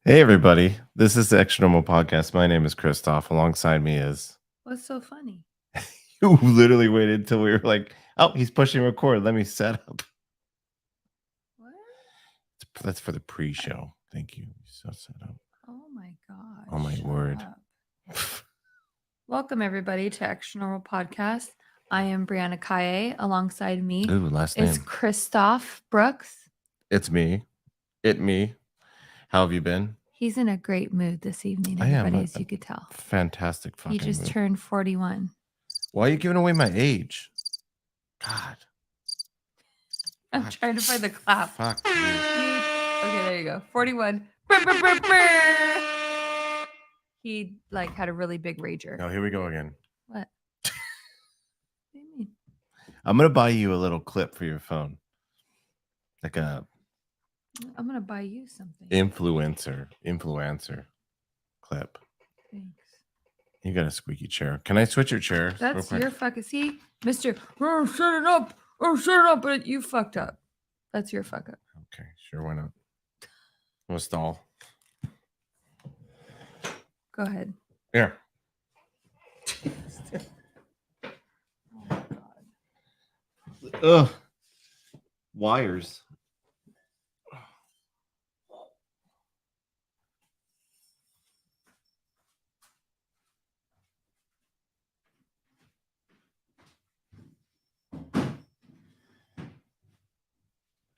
Hey everybody, this is the Extra Normal Podcast. My name is Christoph. Alongside me is What's so funny? you literally waited until we were like, oh, he's pushing record. Let me set up. What? That's for the pre-show. Thank you. So set up. Oh my gosh. Oh my word. Welcome everybody to Extra Normal Podcast. I am Brianna Kaye. Alongside me Ooh, last is name. Christoph Brooks. It's me. Me. How have you been? He's in a great mood this evening, I am. everybody, as you could tell. Fantastic fucking He just mood. turned 41. Why are you giving away my age? God. I'm Fuck. trying to find the clap. Fuck you. Okay, there you go. 41. He had a really big rager. Now here we go again. What? What do you mean? I'm gonna buy you a little clip for your phone. Like a I'm gonna buy you something. influencer clip. Thanks. You got a squeaky chair. Can I switch your chair? That's your fucking see, Mister. Oh, shut it up! Oh, shut it up! But you fucked up. That's your fuck up. Okay, sure. Why not? We'll stall. Go ahead. Here. Oh my god. Ugh. Wires.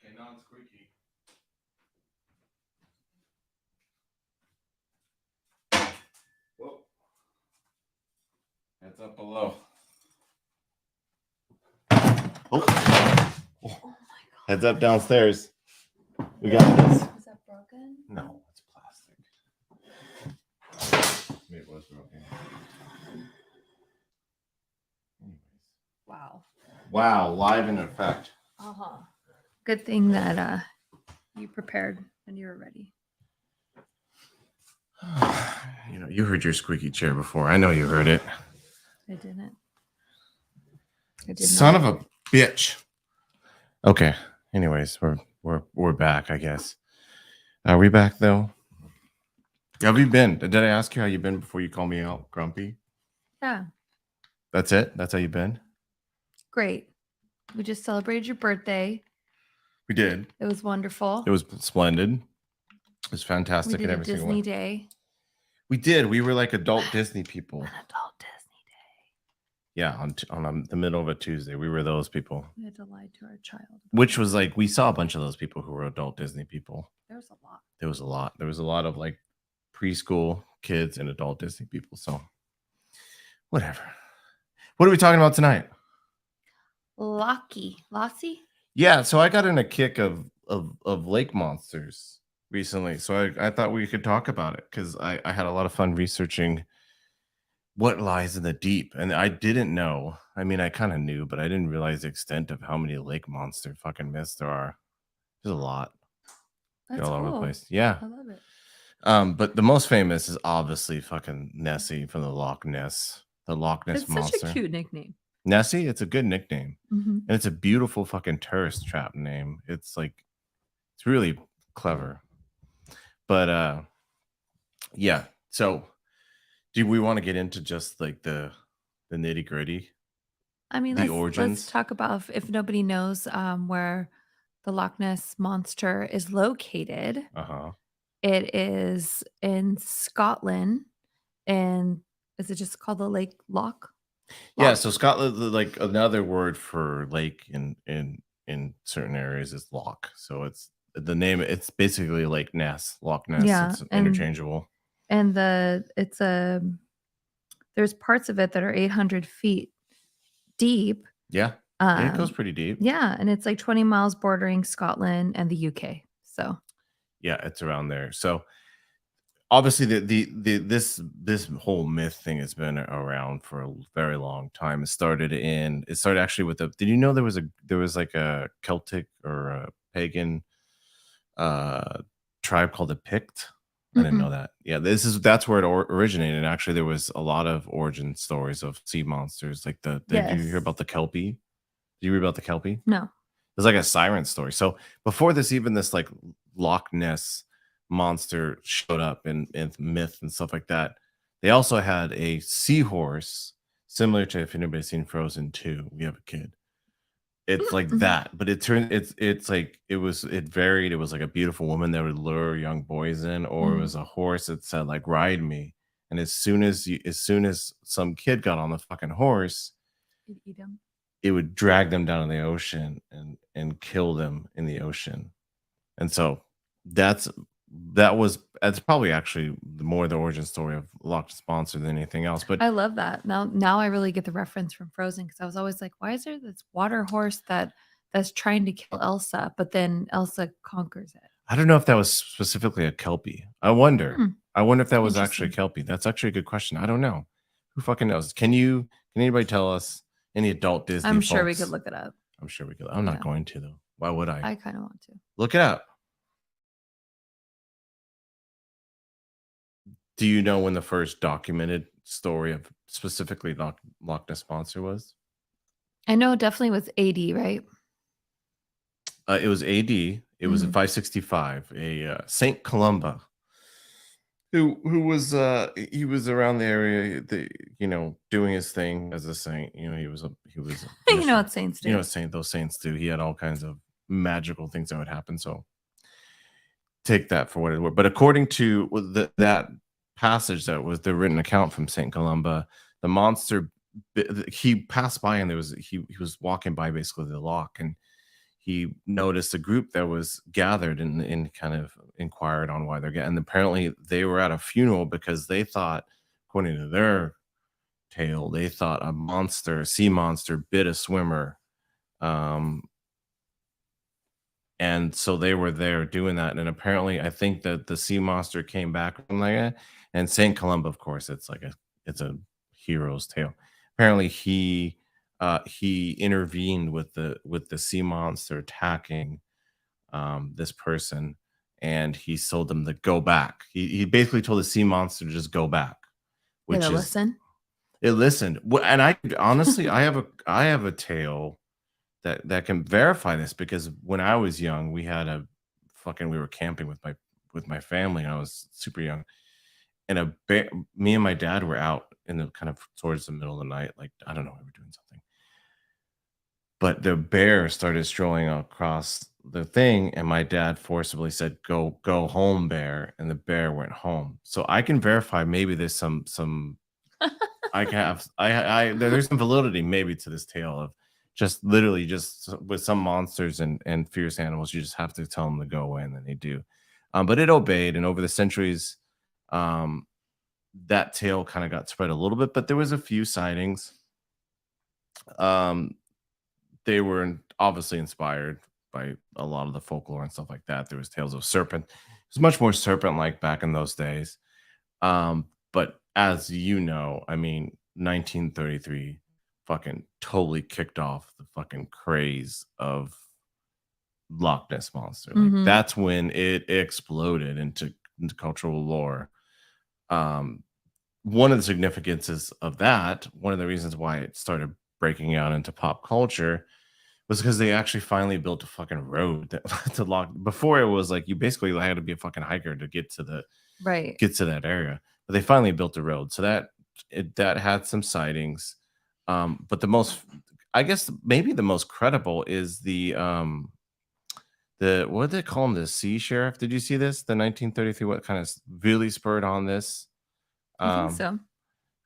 Okay, non-squeaky. Whoa. Heads up below. Oh. Oh my god. Heads up downstairs. We got this. Is that broken? No, it's plastic. Maybe it was broken. Anyways. Wow. Wow, live in effect. Good thing that you prepared and you were ready. You heard your squeaky chair before. I know you heard it. I didn't. Son of a bitch. Okay. Anyways, we're back, I guess. Are we back though? How have you been? Did I ask you how you've been before you call me out grumpy? Yeah. That's it? That's how you've been? Great. We just celebrated your birthday. We did. It was wonderful. It was splendid. It was fantastic. We did at a every single Disney one. day. We did. We were like adult Disney people. An adult Disney day. Yeah, on the middle of a Tuesday, we were those people. We had to lie to our child. Which was like, we saw a bunch of those people who were adult Disney people. There was a lot. There was a lot. There was a lot of like preschool kids and adult Disney people. So whatever. What are we talking about tonight? Lassie? Yeah, so I got in a kick of lake monsters recently. So I thought we could talk about it because I had a lot of fun researching what lies in the deep. And I didn't know. I mean, I kind of knew, but I didn't realize the extent of how many lake monster fucking myths there are. There's a lot. That's all over the cool. place. Yeah. I love it. But the most famous is obviously fucking Nessie from the Loch Ness. The Loch Ness Monster. It's such a cute nickname. Nessie, it's a good nickname. Mm-hmm. And it's a beautiful fucking tourist trap name. It's like, it's really clever. But yeah. So do we want to get into just like the nitty gritty? I mean, the let's talk about if nobody knows where the Loch Ness Monster is located. It is in Scotland. And is it just called the Lake Loch? Yeah, so Scotland, like another word for lake in certain areas is loch. So it's the name. It's basically Lake Ness, Loch Ness. Yeah, it's interchangeable. And there's parts of it that are 800 feet deep. Yeah, it goes pretty deep. Yeah, and it's like 20 miles bordering Scotland and the UK. So yeah, it's around there. So obviously this whole myth thing has been around for a very long time. It started actually with did you know there was like a Celtic or a pagan tribe called the Pict? I didn't know that. Yeah, that's where it originated. And actually, there was a lot of origin stories of sea monsters. Like did you hear about the Kelpie? Did you read about the Kelpie? No. It's like a siren story. So before this, even this like Loch Ness monster showed up in myth and stuff like that. They also had a seahorse, similar to if anybody's seen Frozen 2, we have a kid. It's like Mhm. that, but it's like it varied. It was like a beautiful woman that would lure young boys in, or it Mhm. was a horse that said like "ride me." And as soon as some kid got on the fucking horse, You'd eat 'em. it would drag them down in the ocean and kill them in the ocean. And so that's that's probably actually more the origin story of Loch Ness Monster than anything else. But I love that. Now I really get the reference from Frozen because I was always like, "Why is there this water horse that's trying to kill Elsa, but then Elsa conquers it?" I don't know if that was specifically a Kelpie. I wonder. Hmm, I wonder if that was actually a interesting. Kelpie. That's actually a good question. I don't know. Who fucking knows? Can anybody tell us? Any adult Disney I'm sure we could folks? look it up. I'm sure we could. I'm not Yeah, going to though. Why would I? I kinda want to. Look it up. Do you know when the first documented story of specifically Loch Ness Monster was? I know it definitely was AD, right? It was AD. It was in Mhm. 565. A Saint Columba who was he was around the area, doing his thing as a saint. He was a You know mission. what saints do. Saint those saints do. He had all kinds of magical things that would happen. So take that for what it were. But according to that passage that was the written account from Saint Columba, the monster he passed by and he was walking by basically the loch, and he noticed a group that was gathered and kind of inquired on why they're getting. And apparently they were at a funeral because they thought, according to their tale, they thought a sea monster, bit a swimmer. Um, and so they were there doing that. And apparently, I think that the sea monster came back from there. And Saint Columba, of course, it's a hero's tale. Apparently, he intervened with the sea monster attacking this person, and he told them to go back. He basically told the sea monster to just go back, Did which I is listen? it listened. And I honestly, I have a tale that can verify this, because when I was young, we were camping with my family, and I was super young, and me and my dad were out in the kind of towards the middle of the night, like I don't know, we were doing something, but the bear started strolling across the thing, and my dad forcibly said, "Go home, bear," and the bear went home. So I can verify maybe there's some I can have there's some validity maybe to this tale of just literally just with some monsters and fierce animals, you just have to tell them to go away, and then they do. But it obeyed, and over the centuries, um, that tale kind of got spread a little bit, but there was a few sightings. Um, they were obviously inspired by a lot of the folklore and stuff like that. There was tales of serpent. It was much more serpent-like back in those days. But as you know, I mean, 1933 fucking totally kicked off the fucking craze of Loch Ness Monster. Like Mhm. that's when it exploded into cultural lore. Um, One of the significances of that, one of the reasons why it started breaking out into pop culture was because they actually finally built a fucking road that to lock. Before it was like you basically had to be a fucking hiker to Right. get to that area, but they finally built a road, so that had some sightings. But I guess maybe the most credible is the what did they call him, the sea sheriff? Did you see this? The 1933, what kind of really spurred on this? I think Um, so.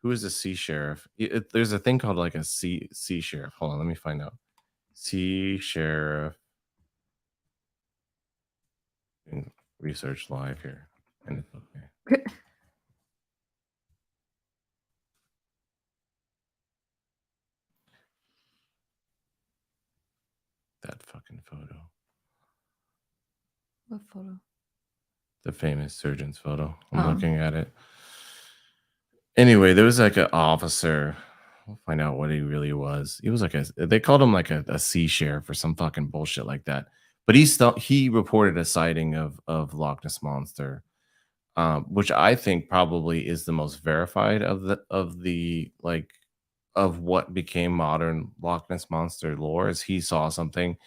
who is a sea sheriff? There's a thing called like a sea sheriff. Hold on, let me find out. Sea sheriff and research live here. And it's okay. That fucking photo. What photo? The famous surgeon's photo. I'm Um, looking at it. Anyway, there was like an officer. We'll find out what he really was. He was like they called him like a sea sheriff or some fucking bullshit like that. But he reported a sighting of Loch Ness Monster, which I think probably is the most verified of the like of what became modern Loch Ness Monster lore. Is he saw something.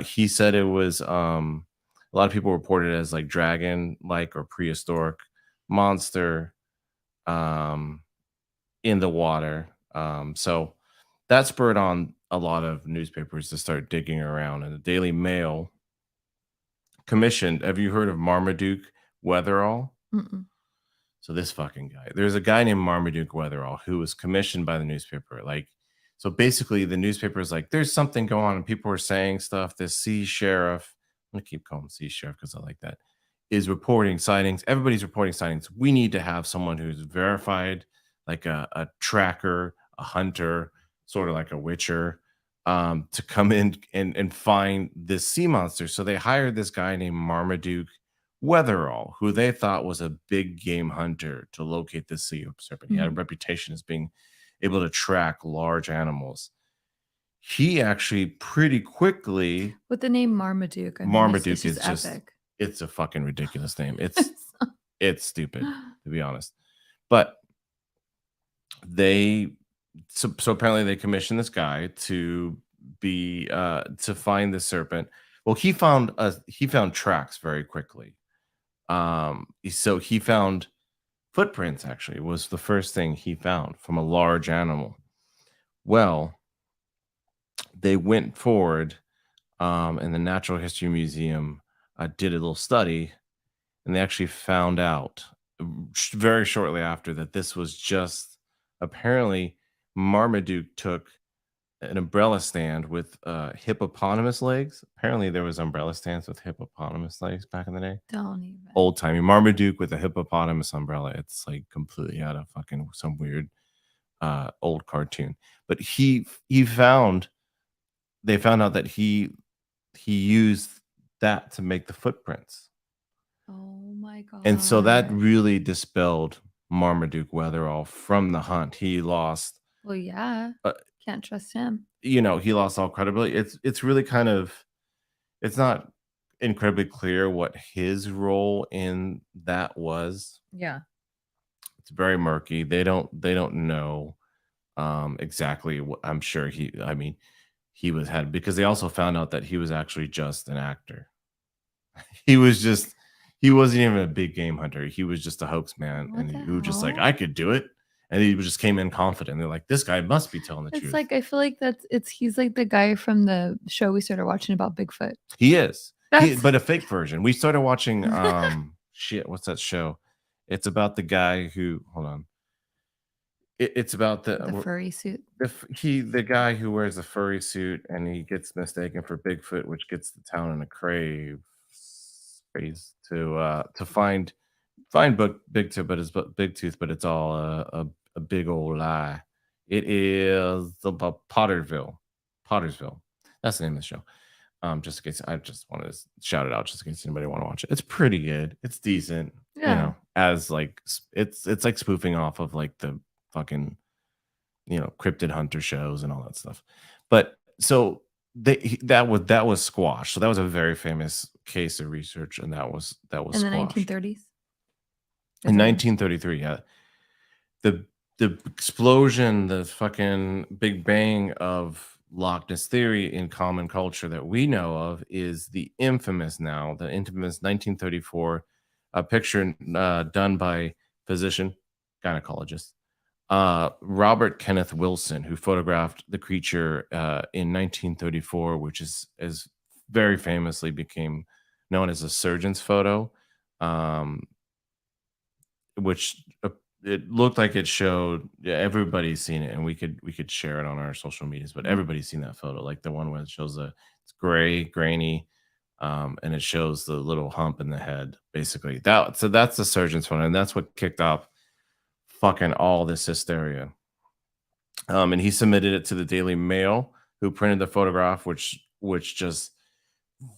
He said it was A lot of people report it as like dragon like or prehistoric monster um, in the water. So that spurred on a lot of newspapers to start digging around. And the Daily Mail commissioned. Have you heard of Marmaduke Weatherall? Mm-mm. So this fucking guy. There's a guy named Marmaduke Weatherall who was commissioned by the newspaper. Like, so basically, the newspaper is like, there's something going on, and people are saying stuff. This sea sheriff, I'm gonna keep calling him sea sheriff because I like that, is reporting sightings. Everybody's reporting sightings. We need to have someone who's verified, like a tracker, a hunter, sort of like a witcher, to come in and find this sea monster. So they hired this guy named Marmaduke Weatherall, who they thought was a big game hunter, to locate the sea serpent. He had a Mhm. reputation as being able to track large animals. He actually pretty quickly, With the name Marmaduke, I mean, it's Marmaduke just is just, epic. it's a fucking ridiculous name. It's It's it's stupid, to be honest. But they, so apparently they commissioned this guy to be to find the serpent. Well, he found tracks very quickly. So he found footprints, actually, was the first thing he found from a large animal. Well, they went forward, and the Natural History Museum did a little study, and they actually found out very shortly after that this was just, apparently, Marmaduke took an umbrella stand with hippopotamus legs. Apparently, there was umbrella stands with hippopotamus legs back in the day. don't even. Old timey Marmaduke with a hippopotamus umbrella. It's like completely out of fucking some weird old cartoon. But he found, they found out that he used that to make the footprints. Oh my And so that god. really dispelled Marmaduke Weatherall from the hunt. He lost Well, yeah. uh, Can't trust him. he lost all credibility. It's really kind of, it's not incredibly clear what his role in that was. Yeah. It's very murky. They don't know exactly what, I'm sure I mean, he was had, because they also found out that he was actually just an actor. He was just, he wasn't even a big game hunter. He was just a hoax man, What and the he was just like, hell? I could do it. And he just came in confident. They're like, this guy must be telling the It's truth. like I feel like he's like the guy from the show we started watching about Bigfoot. He is. That's But a fake version. We started watching shit, what's that show? It's about the guy who, hold on. It's about the furry suit. the guy who wears a furry suit, and he gets mistaken for Bigfoot, which gets the town in a craze to find Big Tooth, but Big Tooth, but it's all a big old lie. It is about Pottersville. That's the name of the show. Just in case, I just wanted to shout it out just in case anybody want to watch it. It's pretty good. It's decent, Yeah. as like it's like spoofing off of like the fucking, cryptid hunter shows and all that stuff. But so that was squashed. So that was a very famous case of research, and that was In the squashed 1930s? Is in that 1933. Yeah, the explosion, the fucking big bang of Loch Ness theory in common culture that we know of is the infamous 1934 picture done by physician gynecologist Robert Kenneth Wilson, who photographed the creature in 1934, which is very famously became known as a surgeon's photo, um, which it looked like it showed, yeah, everybody's seen it, and we could share it on our social medias, but Mhm. everybody's seen that photo, like the one where it shows it's gray, grainy, and it shows the little hump in the head, basically. That's the surgeon's photo, and that's what kicked off fucking all this hysteria. And he submitted it to the Daily Mail, who printed the photograph, which just,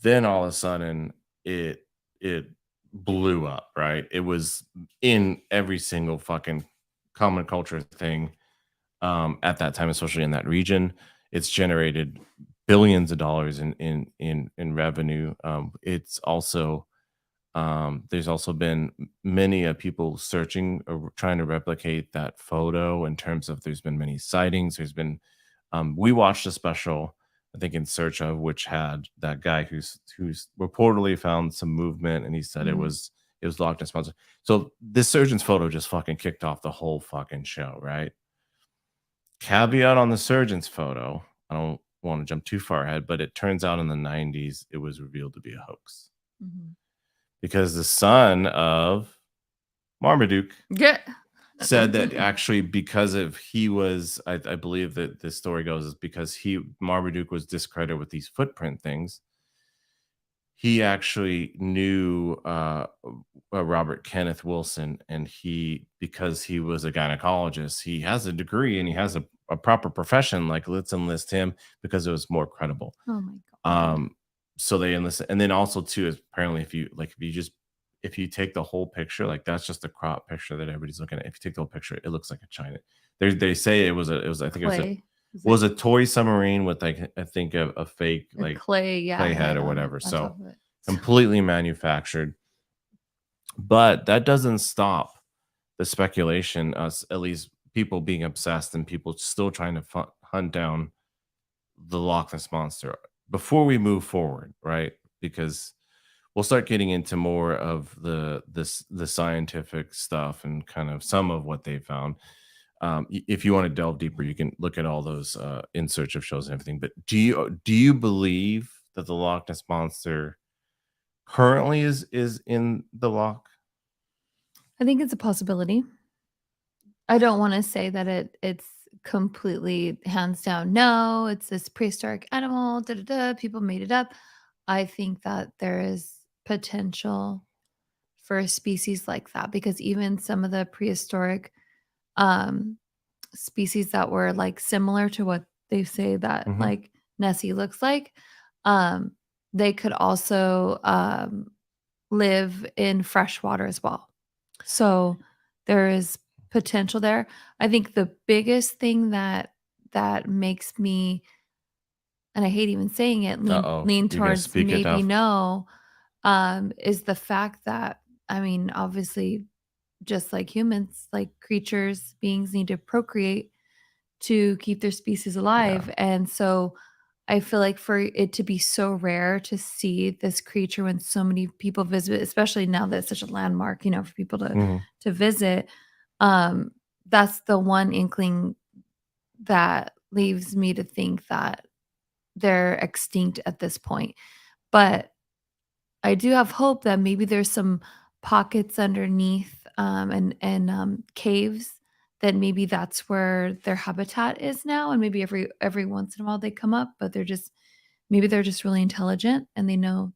then all of a sudden it blew up, right? It was in every single fucking common culture thing at that time, especially in that region. It's generated billions of dollars in revenue. It's also there's also been many people searching or trying to replicate that photo, in terms of, there's been many sightings. There's been we watched a special. I think in search of, which had that guy who's reportedly found some movement, and he said Mhm. it was Loch Ness Monster. So this surgeon's photo just fucking kicked off the whole fucking show, right? Caveat on the surgeon's photo. I don't want to jump too far ahead, but it turns out in the 90s it was revealed to be a hoax Mhm. because the son of Marmaduke Yeah. said that actually because of he was I believe that this story goes is because he Marmaduke was discredited with these footprint things. He actually knew Robert Kenneth Wilson, and he because he was a gynecologist, he has a degree and he has a proper profession. Like, let's enlist him because it was more credible. Oh my god. Um, so they enlisted, and then also too is apparently if you take the whole picture, like that's just a crop picture that everybody's looking at. If you take the whole picture, it looks like a China. They say it was I think Clay. Is it was a toy submarine with like I think a fake a like clay, yeah, clay head head or whatever. on So top of it. completely manufactured. But that doesn't stop the speculation, us at least people being obsessed and people still trying to hunt down the Loch Ness monster before we move forward, right? Because we'll start getting into more of the scientific stuff and kind of some of what they found. If you want to delve deeper, you can look at all those in search of shows and everything. But do you believe that the Loch Ness monster currently is in the loch? I think it's a possibility. I don't wanna say that it's completely hands down, "No, it's this prehistoric animal, da, da, da, people made it up." I think that there is potential for a species like that because even some of the prehistoric, um, species that were, like, similar to what they say that, Hmm. like, Nessie looks like, um, they could also, live in fresh water as well. So, there is potential there. I think the biggest thing that makes me, and I hate even saying it, Uh lean oh, lean you're gonna towards speak it maybe up. no, is the fact that, I mean, obviously, just like humans, like creatures, beings need to procreate to keep their species Yeah. alive, and so I feel like for it to be so rare to see this creature when so many people visit, especially now that it's such a landmark, for people Mhm. to visit, um, that's the one inkling that leaves me to think that they're extinct at this point. But I do have hope that maybe there's some pockets underneath, and caves that maybe that's where their habitat is now, and maybe every once in a while they come up, but they're just really intelligent and they know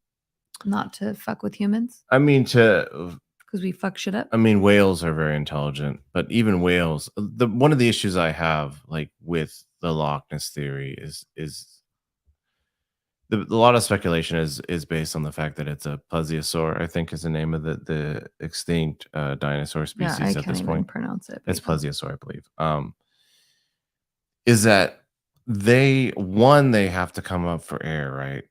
not to fuck with humans I mean, to because we fuck shit up. I mean, whales are very intelligent, but even whales, the one of the issues I have, like, with the Loch Ness theory is a lot of speculation is based on the fact that it's a plesiosaur, I think is the name of the extinct, dinosaur Yeah, I species at can't this even point. pronounce it, but It's yeah. plesiosaur, I believe. Is that they have to come up for air, right?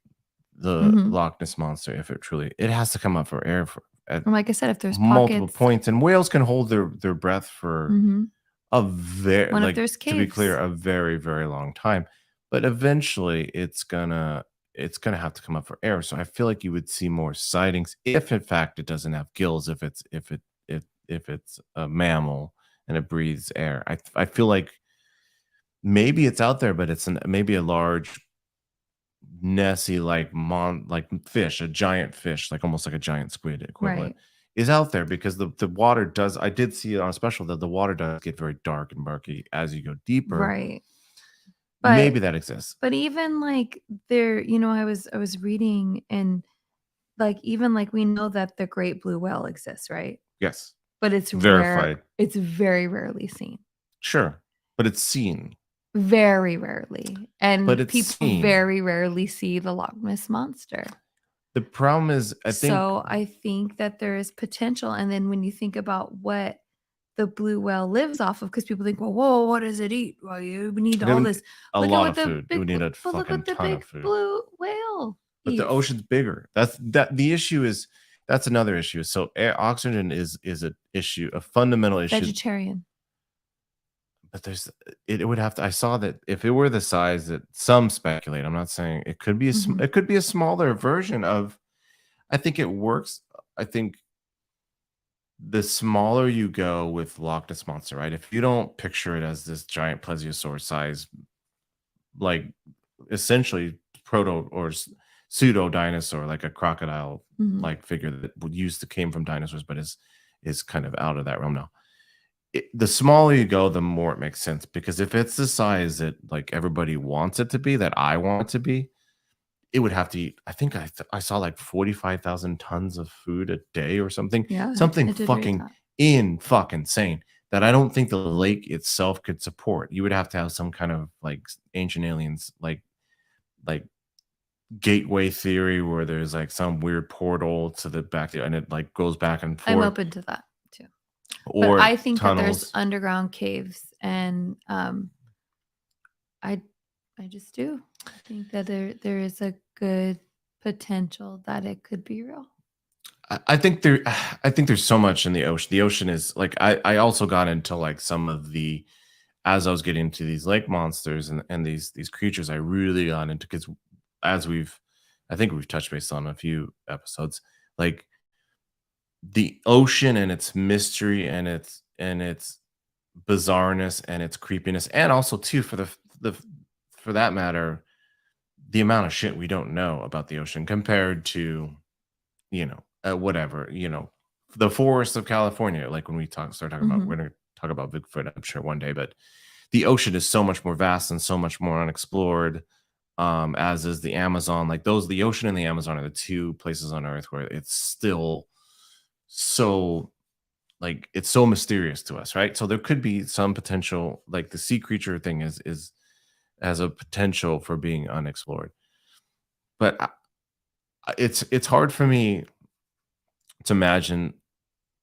The Mhm. Loch Ness Monster, if it has to come up for air at And like I said, if there's multiple pockets. points, and whales can hold their breath for Mhm. a very What if like, there's to be clear, caves? a very, very long time, but eventually it's gonna have to come up for air, so I feel like you would see more sightings if, in fact, it doesn't have gills, if it's a mammal and it breathes air. I feel like maybe it's out there, but it's maybe a large Nessie like fish, a giant fish, like almost like a giant squid equivalent, Right, is out there because the water does I did see it on a special that the water does get very dark and murky as you go deeper. right. Maybe But that exists. but even, like, there I was reading and, like, even, like, we know that the great blue whale exists, right? Yes. But it's rare Verified. it's very rarely seen. Sure. But it's seen. Very rarely, But and it's people seen. very rarely see the Loch Ness Monster. The problem is I think So, I think that there is potential, and then when you think about what the blue whale lives off of, because people think, "Well, whoa, what does it eat? Well, you we need all this." a Look at lot what of the food. It would big need bl a but look fucking what the ton of big food. blue whale But the eats. ocean's bigger. That the issue is that's another issue. So oxygen is a issue, a fundamental issue. Vegetarian. but there's it would have to I saw that if it were the size that some speculate, I'm not saying it could be Mhm. it could be a smaller version of I think it works. I think the smaller you go with Loch Ness Monster, right? If you don't picture it as this giant plesiosaur size, like essentially proto or pseudo dinosaur, like a crocodile Mhm. like figure that would used to came from dinosaurs, but is kind of out of that realm now. The smaller you go, the more it makes sense because if it's the size that like everybody wants it to be, that I want it to be, it would have to eat. I think I saw like 45,000 tons of food a day or something, Yeah, something it did read fucking that. fucking insane that I don't think the lake itself could support. You would have to have some kind of like ancient aliens, like gateway theory where there's like some weird portal to the back there and it like goes back and I'm forth open to that too. But or I think that there's tunnels. underground caves and, I I just do. I think that there is a good potential that it could be real. I think there I think there's so much in the ocean. The ocean is like I also got into like some of the as I was getting into these lake monsters and these creatures, I really got into because as I think we've touched base on a few episodes, like the ocean and its mystery and its bizarreness and its creepiness, and also too the for that matter, the amount of shit we don't know about the ocean compared to whatever, the forests of California. Like when we start talking about, Mhm. we're going to talk about Bigfoot, I'm sure one day, but the ocean is so much more vast and so much more unexplored. As is the Amazon. Like the ocean and the Amazon are the two places on Earth where it's still so like it's so mysterious to us, right? So there could be some potential, like the sea creature thing is has a potential for being unexplored. But it's hard for me to imagine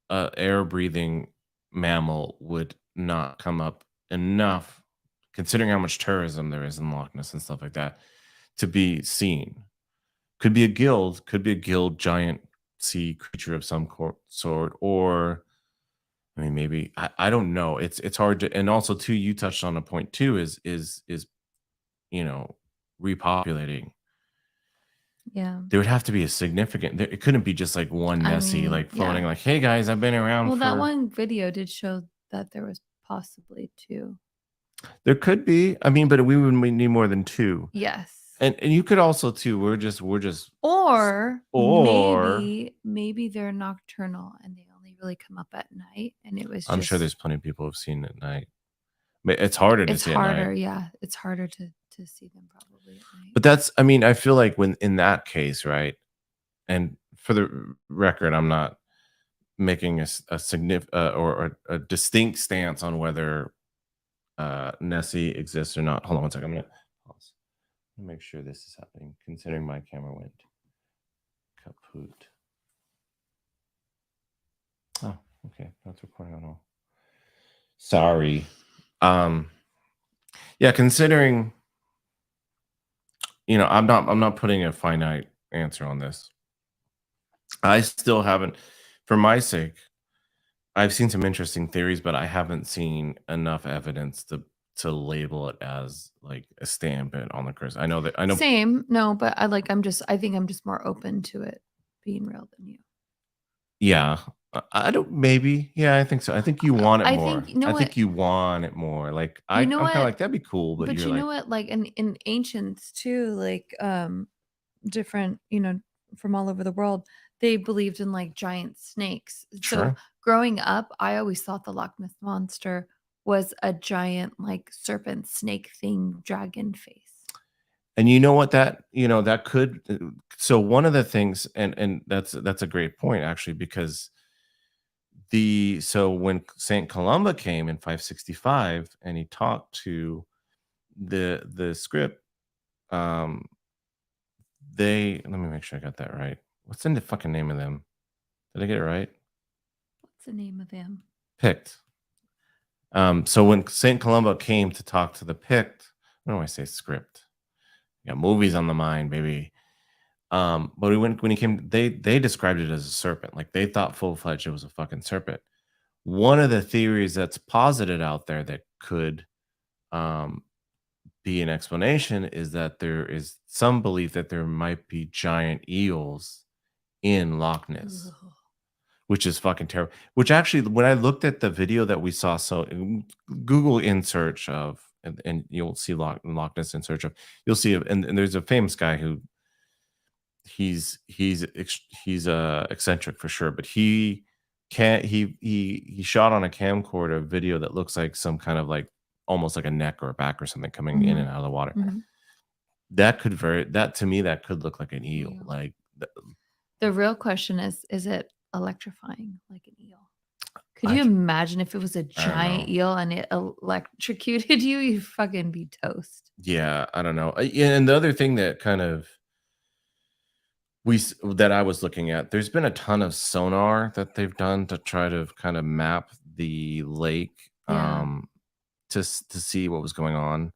a air breathing mammal would not come up enough, considering how much tourism there is in Loch Ness and stuff like that, to be seen. Could be a gilled giant sea creature of some sort, or I mean, maybe I don't know. It's hard to, and also too, you touched on a point too, is you know repopulating. Yeah. There would have to be a significant. It couldn't be just like one I Nessie mean, like floating yeah. like, "Hey guys, I've been around Well, that for." one video did show that there was possibly 2. There could be. I mean, but we need more than 2. Yes. And you could also too, we're just s Or or maybe they're nocturnal and they only really come up at night and it was I'm sure just there's plenty of people who've seen it at night. But it's harder to it's see at night. harder, yeah, it's harder to see them probably at night. But that's I mean, I feel like when in that case, right? And for the record, I'm not making a or a distinct stance on whether, Nessie exists or not. Hold on one second, I'm gonna pause. Let me make sure this is happening, considering my camera went kaput. Oh, okay, that's recording on all. Sorry. Um, yeah, considering, I'm not putting a finite answer on this. I still haven't for my sake, I've seen some interesting theories, but I haven't seen enough evidence to label it as like a stamp it on the curse. I know Same, no, but I think I'm just more open to it being real than you. yeah. I don't maybe. Yeah, I think so. I think you want it I think more. you know I what? think you want it more. Like You know I'm kind of what? like that'd be cool, but But you're you know like, what? Like in ancients too, like different, from all over the world, they believed in like giant snakes. So sure. growing up, I always thought the Loch Ness monster was a giant like serpent snake thing, dragon face. And you know what that could so one of the things and that's a great point actually because the so when Saint Columba came in 565 and he talked to the script, um they let me make sure I got that right. What's in the fucking name of them? Did I get it right? What's the name of him? Pict. So when Saint Columba came to talk to the Pict, what do I say script? Yeah, movies on the mind, baby. But when he came, they described it as a serpent. Like they thought full fledged it was a fucking serpent. One of the theories that's posited out there that could um, be an explanation is that there is some belief that there might be giant eels in Loch Ness, Ugh. which is fucking terrible. Which actually, when I looked at the video that we saw, so Google in search of, and you'll see Loch Ness in search of, you'll see, and there's a famous guy who he's eccentric for sure, but he shot on a camcorder a video that looks like some kind of like almost like a neck or a back or something coming in Mhm, and out of the water. mhm. That to me that could look like an eel. Ew. Like The real question is it electrifying like an eel? Could I you c- imagine if it was a I don't giant know. eel and it electrocuted you? You'd fucking be toast. Yeah, I don't know. Yeah, and the other thing that kind of that I was looking at, there's been a ton of sonar that they've done to try to kind of map the lake Yeah. to see what was going on.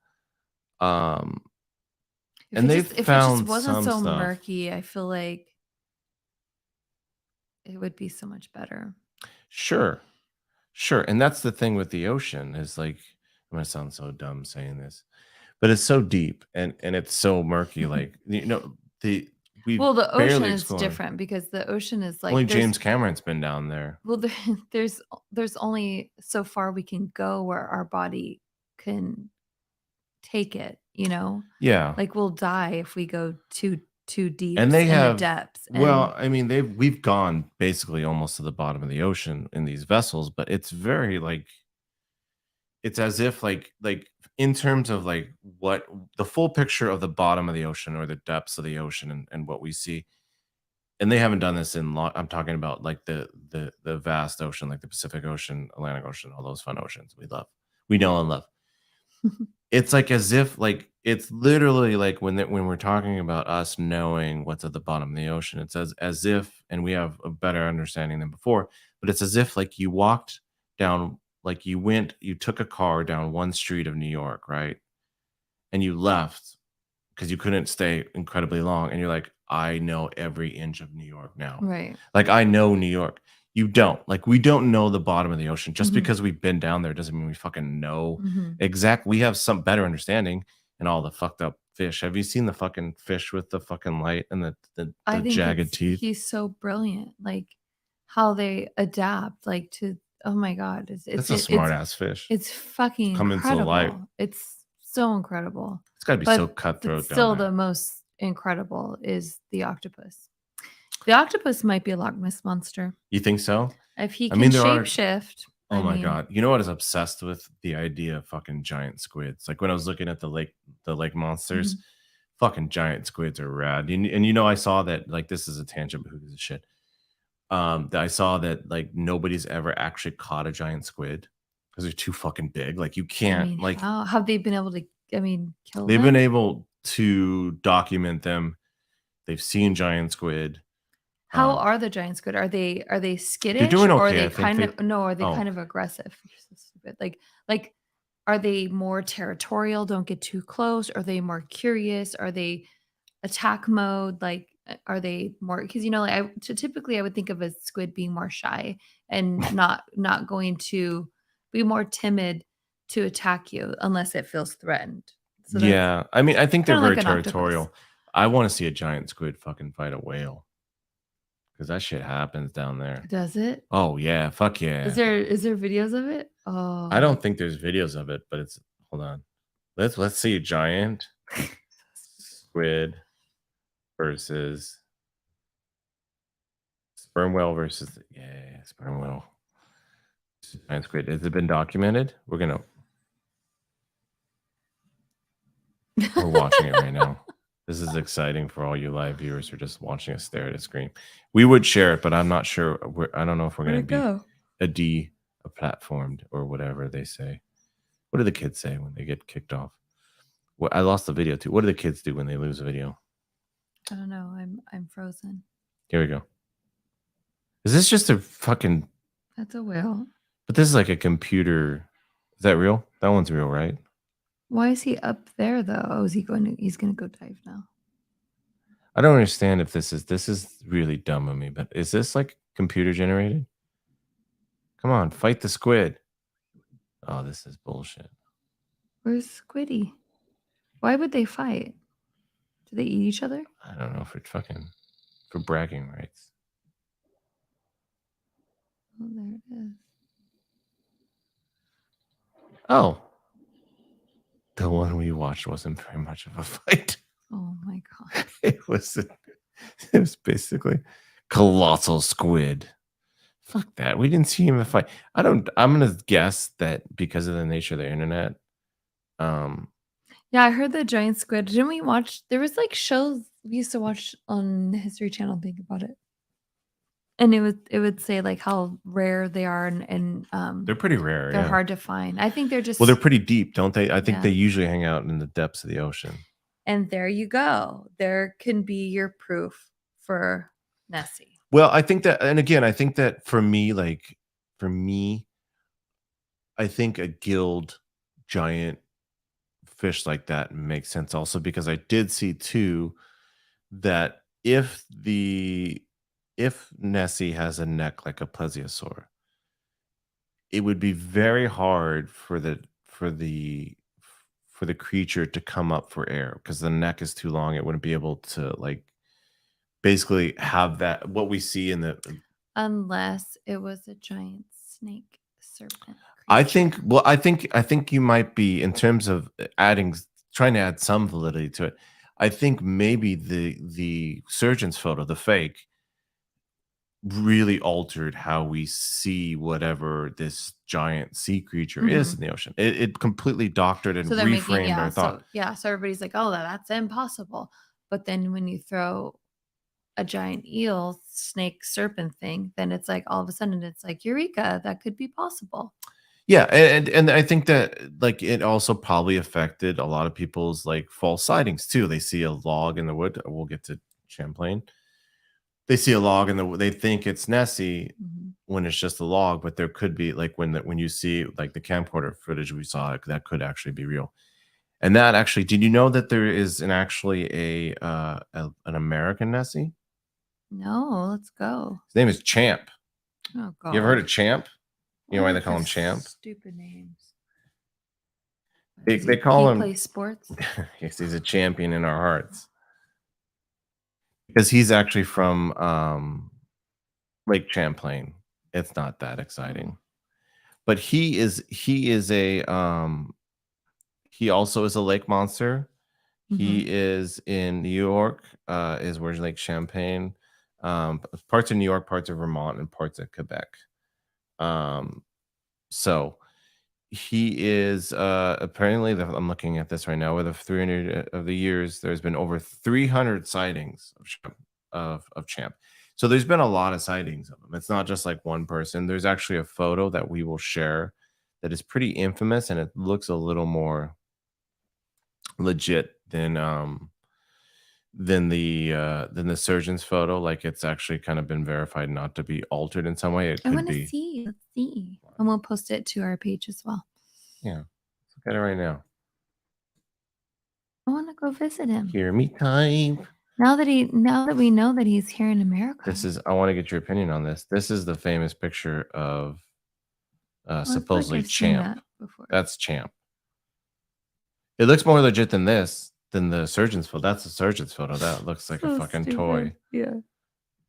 Um and they've If it just found wasn't some so stuff. murky, I feel like it would be so much better. Sure. Sure. And that's the thing with the ocean is like I'm gonna sound so dumb saying this, but it's so deep and it's so murky. Like the we've Well, the ocean barely is explored. different because the ocean is Only like James Cameron's been down there. well, there's only so far we can go where our body can take it, you know? Yeah. Like, we'll die if we go too deep And they in the have depths, and well, I mean, we've gone basically almost to the bottom of the ocean in these vessels, but it's very like it's as if like in terms of like what the full picture of the bottom of the ocean or the depths of the ocean and what we see. And they haven't done this in I'm talking about like the vast ocean, like the Pacific Ocean, Atlantic Ocean, all those fun oceans we love. We know and love. It's like as if like it's literally like when we're talking about us knowing what's at the bottom of the ocean, it's as if and we have a better understanding than before, but it's as if like you walked down like you took a car down one street of New York, right? And you left because you couldn't stay incredibly long. And you're like, I know every inch of New York now. right. Like I know New York. You don't. Like we don't know the bottom of the ocean. Just Mhm, because we've been down there doesn't mean we fucking know mhm. exact. We have some better understanding and all the fucked up fish. Have you seen the fucking fish with the fucking light and I the think jagged it's teeth? he's so brilliant, like, how they adapt, like, to oh my god, That's a smart ass fish. it's fucking Coming to the light. incredible. It's so incredible. It's gotta be so But cutthroat down still there. the most incredible is the octopus. The octopus might be a Loch Ness Monster. You think so? If he I can mean, there are shapeshift, oh I my mean god. You know what is obsessed with? The idea of fucking giant squids. Like when I was looking at the lake monsters, mhm. fucking giant squids are rad. And I saw that like this is a tangent, but who gives a shit? That I saw that like nobody's ever actually caught a giant squid because they're too fucking big. Like you I can't mean, like how have they been able to, I mean, kill they've been them? able to document them. They've seen giant squid. How Um, are the giant squid? Are they they're skittish doing or are okay. they I think kind they of no, are they oh kind of aggressive? You're so stupid. Like are they more territorial, don't get too close? Are they more curious? Are they attack mode? Like are they more because like typically I would think of a squid being more shy and not going to be more timid to attack you unless it feels threatened. So that's yeah. I mean, I think they're kind of like very an octopus. territorial. I want to see a giant squid fucking fight a whale because that shit happens down there. Does it? Oh yeah, fuck yeah. Is there videos of it? I Oh, don't think there's videos of it, but it's hold on. Let's see a giant squid versus sperm whale versus yeah, sperm whale. Giant squid. Has it been documented? We're watching it right now. This is exciting for all you live viewers who are just watching us stare at a screen. We would share it, but I'm not sure. I don't know if we're Where'd going to it be go? a platformed or whatever they say. What do the kids say when they get kicked off? Well, I lost the video too. What do the kids do when they lose a video? I don't know. I'm frozen. Here we go. Is this just a fucking? That's a whale. But this is like a computer. Is that real? That one's real, right? Why is he up there though? Oh, he's gonna go dive now. I don't understand if this is really dumb of me, but is this like computer generated? Come on, fight the squid. Oh, this is bullshit. Where's Squiddy? Why would they fight? Do they eat each other? I don't know, for bragging rights. Oh, there it is. Oh. The one we watched wasn't very much of a fight. Oh my god. It was basically colossal squid. Fuck that. We didn't see him fight. I'm gonna guess that because of the nature of the internet, um, Yeah, I heard the giant squid. Didn't we watch there was, like, shows we used to watch on the History Channel, think about it. And it would say, like, how rare they are and they're pretty rare, they're yeah. hard to find. I think they're Well, they're just pretty deep, don't they? I think yeah. they usually hang out in the depths of the ocean. And there you go. There can be your proof for Nessie. Well, I think that, and again, I think that for me, I think a gilled giant fish like that makes sense also because I did see too that if Nessie has a neck like a plesiosaur, it would be very hard for the creature to come up for air because the neck is too long. It wouldn't be able to like basically have that what we see in the Unless it was a giant snake serpent I think creature. well, I think you might be in terms of trying to add some validity to it. I think maybe the surgeon's photo, the fake, really altered how we see whatever this giant sea creature is Mhm. in the ocean. It completely doctored and So they're making reframed our thought. so everybody's like, "Oh, that's impossible." But then when you throw a giant eel, snake, serpent thing, then it's like all of a sudden it's like, "Eureka, that could be possible." Yeah, and I think that like it also probably affected a lot of people's like false sightings too. They see a log in the wood. We'll get to Champlain. They see a log in the they think it's Nessie Mhm. when it's just a log, but there could be like when you see like the camcorder footage we saw, that could actually be real. And that actually, did you know that there is an American Nessie? No, let's go. His name is Champ. Oh You ever heard god. of Champ? You know Why why do they they call have him Champ? stupid names? They Does they he call him play sports? yes, he's a champion in our hearts because he's actually from Lake Champlain. It's not that Oh. exciting, but he also is a lake monster. He Mhm. is in New York, is where's Lake Champlain, parts of New York, parts of Vermont, and parts of Quebec. Um, so he is apparently I'm looking at this right now. With the 300 of the years, there's been over 300 sightings of Champ. So there's been a lot of sightings of him. It's not just like one person. There's actually a photo that we will share that is pretty infamous, and it looks a little more legit than the surgeon's photo. Like it's actually kind of been verified not to be altered in some way. It I could wanna be. see. Let's see. And we'll post it to our page as well. Yeah, let's look at it right now. I wanna go visit him. Hear me type. Now that we know that he's here in This America. is I want to get your opinion on this. This is the famous picture of Oh, I feel like supposedly I've seen Champ. that before. That's Champ. It looks more legit than the surgeon's photo. That's the surgeon's photo. That looks like a So fucking toy. stupid. Yeah.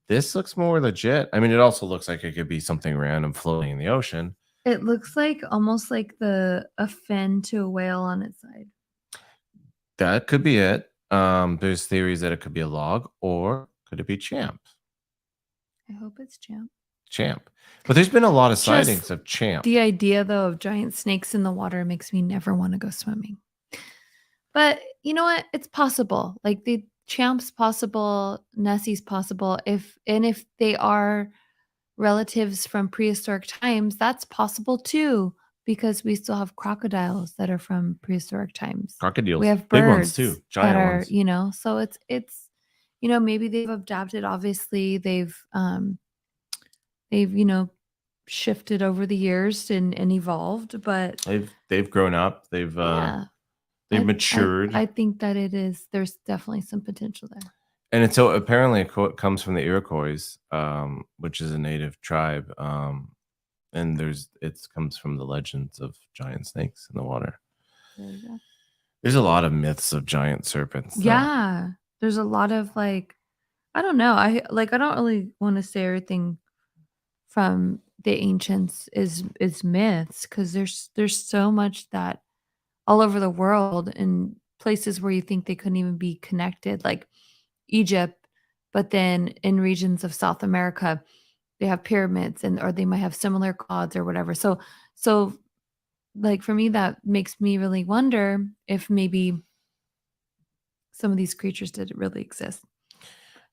This looks more legit. I mean, it also looks like it could be something random floating in the ocean. It looks like almost like a fin to a whale on its side. That could be it. There's theories that it could be a log, or could it be Champ? I hope it's Champ. Champ. But there's been a lot of Just sightings of Champ. the idea, though, of giant snakes in the water makes me never wanna go swimming. But you know what? It's possible. Like, the Champ's possible, Nessie's possible. If they are relatives from prehistoric times, that's possible too, because we still have crocodiles that are from prehistoric times. We Crocodiles, have big ones birds too, that giant are, ones. so it's maybe they've adapted, obviously, they've, shifted over the years and evolved, but They've grown up. yeah, They've I matured. I think that there's definitely some potential there. And it's so apparently a quote comes from the Iroquois, which is a native tribe, and it comes from the legends of giant snakes in the water. There you go. There's a lot of myths of giant serpents, though. Yeah. There's a lot of, like, I don't know. I don't really wanna say everything from the ancients is myths, 'cause there's so much that all over the world in places where you think they couldn't even be connected, like Egypt, but then in regions of South America, they have pyramids and or they might have similar gods or whatever. So like for me, that makes me really wonder if maybe some of these creatures did really exist.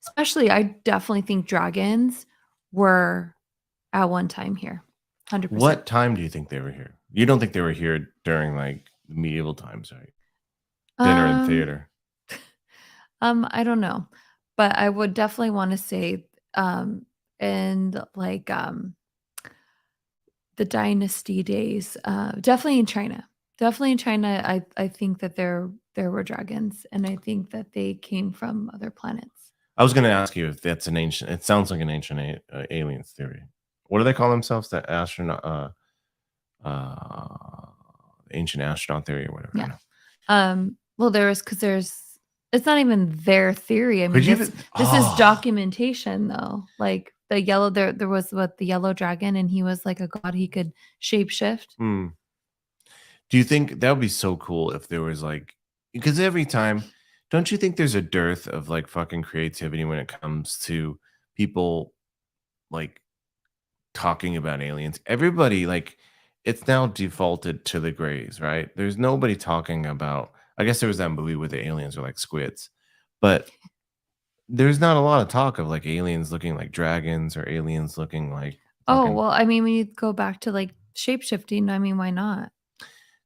Especially, I definitely think dragons were at one time here. 100%. What time do you think they were here? You don't think they were here during, like, medieval times, right? Dinner and Um, theater. I don't know, but I would definitely wanna say, in, like, the dynasty days, definitely in China. Definitely in China, I think that there were dragons, and I think that they came from other planets. I was gonna ask you if that's an ancient it sounds like an ancient aliens theory. What do they call themselves? The astronaut, uh, ancient astronaut theory or whatever, I Yeah. don't know. Well, there's it's not even their theory. I Could mean, you this even this is documentation though. Like the yellow there was what the yellow dragon and he was like a god, he could shapeshift. hmm. Do you think that would be so cool if there was, like, because every time don't you think there's a dearth of, like, fucking creativity when it comes to people, like, talking about aliens? Everybody, like, it's now defaulted to the grays, right? There's nobody talking about, I guess there was that movie where the aliens are like squids, but there's not a lot of talk of, like, aliens looking like dragons or aliens looking like Oh, fucking. well, I mean, when you go back to like shapeshifting, I mean, why not?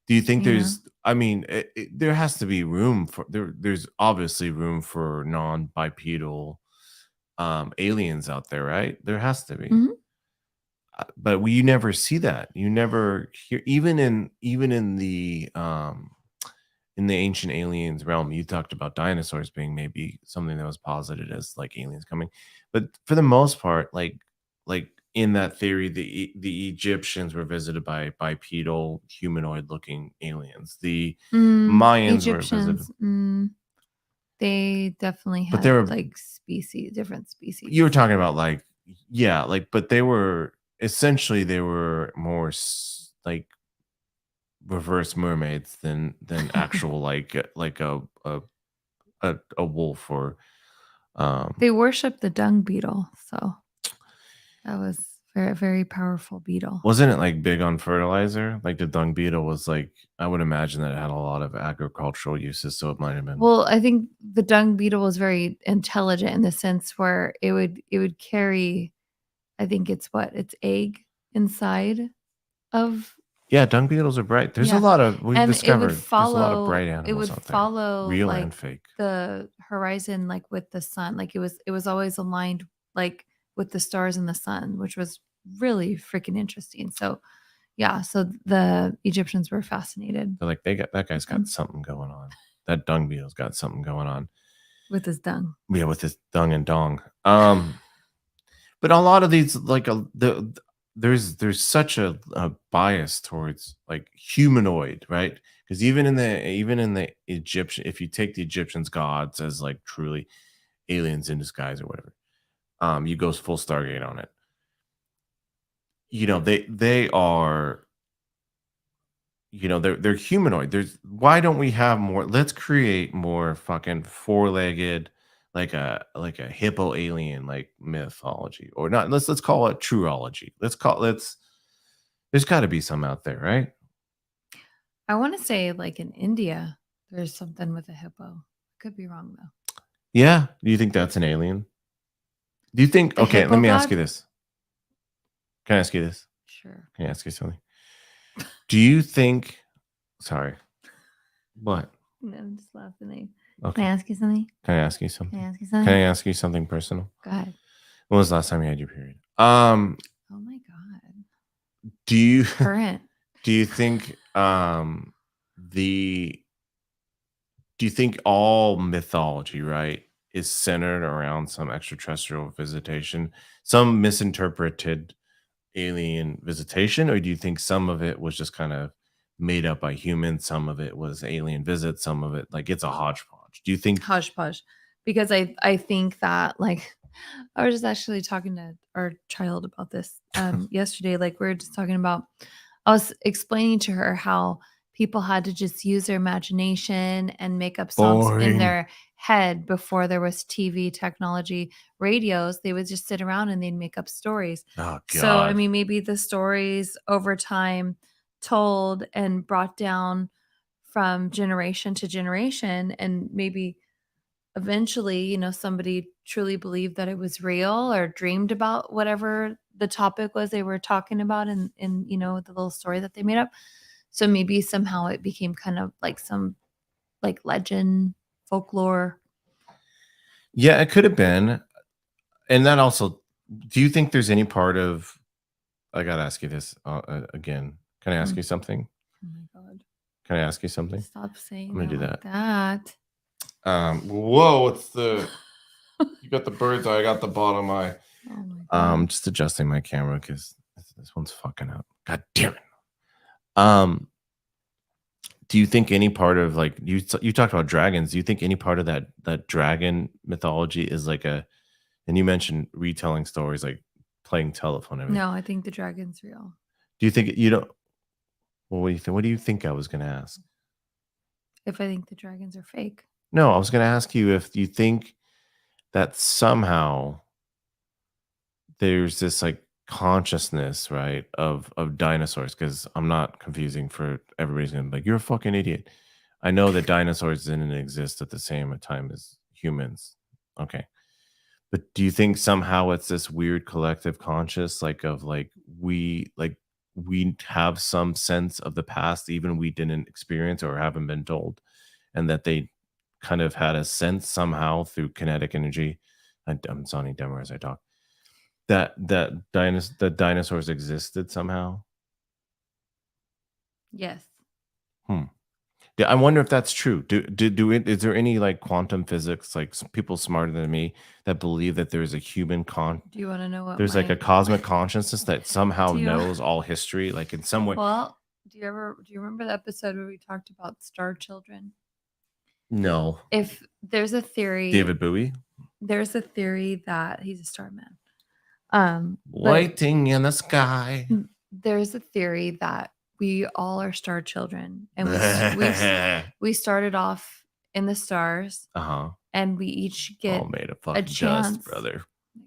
Do you think You know? there's, I mean, there has to be room for there's obviously room for non-bipedal, aliens out there, right? There has to be. Mhm. But we never see that. You never hear, in the ancient aliens realm, you talked about dinosaurs being maybe something that was posited as like aliens coming. But for the most part, like in that theory, the Egyptians were visited by bipedal humanoid looking aliens. The Mayans were visited, Egyptians, they definitely but they had were, like different you were species. talking about like, yeah, like, but they were essentially, they were more like reverse mermaids than actual like a wolf or They worship the dung beetle, so that was very, very powerful beetle. wasn't it like big on fertilizer? Like the dung beetle was like, I would imagine that it had a lot of agricultural uses, so it might have been. Well, I think the dung beetle was very intelligent in the sense where it would carry, I think it's what, its egg inside of, Yeah, dung beetles are bright. There's a yeah, lot of, we've and it would discovered there's a lot of follow bright it animals would out there, follow, real and like, fake. the horizon, like, with the sun, like, it was always aligned, like, with the stars and the sun, which was really freaking interesting, so, yeah, so the Egyptians were fascinated They're like, they got that guy's with got them, something going on. That dung beetle's got something going on. with his dung. Yeah, with his dung and dong. But a lot of these, like, there's such a bias towards like humanoid, right? Because even in the Egyptian, if you take the Egyptians gods as like truly aliens in disguise or whatever, you go full Stargate on it. They are, they're humanoid. Why don't we have more? Let's create more fucking four-legged, like a hippo alien like mythology, or not. Let's call it truology. Let's there's got to be some out there, right? I wanna say, like, in India, there's something with a hippo. Could be wrong, though. Yeah. Do you think that's an alien? Do you think? The Okay, let hippo me ask god? you this. Can I ask you this? Sure. Can I ask you something? Do you think? Sorry. What? No, I'm just laughing. Can I Okay. ask you something? Can I ask you Can I something? ask you Can I something? ask you something personal? Go ahead. When was the last time you had your period? Oh my god. Do you Current. do you think the do you think all mythology, right, is centered around some extraterrestrial visitation, some misinterpreted alien visitation, or do you think some of it was just kind of made up by humans, some of it was alien visits, some of it like it's a hodgepodge? Do you think Hodgepodge, because I think that, like, I was just actually talking to our child about this, yesterday, like, we were just talking about I was explaining to her how people had to just use their imagination and make up songs in boring? their head before there was TV technology, radios, they would just sit around and they'd make up stories. Oh So, I god. mean, maybe the stories over time told and brought down from generation to generation, and maybe eventually, somebody truly believed that it was real or dreamed about whatever the topic was they were talking about in the little story that they made up. So maybe somehow it became kind of like some like legend, folklore. Yeah, it could have been. And that also, do you think there's any part of, I gotta ask you this again. Can I ask Mm. you something? Oh my god. Can I ask you something? Stop I'm saying gonna that do like that. that. Whoa, what's the, you got the bird's eye, I got the bottom eye. Oh my god. Just adjusting my camera because this one's fucking up. God damn it. Um, do you think any part of like you talked about dragons? Do you think any part of that dragon mythology is like a, and you mentioned retelling stories like playing telephone and everything. No, I think the dragon's real. Do you think you don't? Well, what do you think? What do you think I was going to ask? If I think the dragons are fake. No, I was going to ask you if you think that somehow there's this like consciousness, right, of dinosaurs. Because I'm not confusing for everybody's going to be like, you're a fucking idiot. I know that dinosaurs didn't exist at the same time as humans. Okay. But do you think somehow it's this weird collective conscious, like of like we have some sense of the past, even we didn't experience or haven't been told, and that they kind of had a sense somehow through kinetic energy. I'm sounding dumber as I talk. The dinosaurs existed somehow. Yes. Hmm. Yeah, I wonder if that's true. Is there any like quantum physics, like people smarter than me that believe that there is a human Do you want to know what there's like a my cosmic consciousness that somehow do you knows all history, like in some way? Well, do you remember the episode where we talked about star children? No. If David Bowie? there's a theory that he's a star man. But Lighting in the sky. there's a theory that we all are star children, and we started off in the stars, Uh-huh. and we each All get made of a fucking dust, chance. brother. Oh my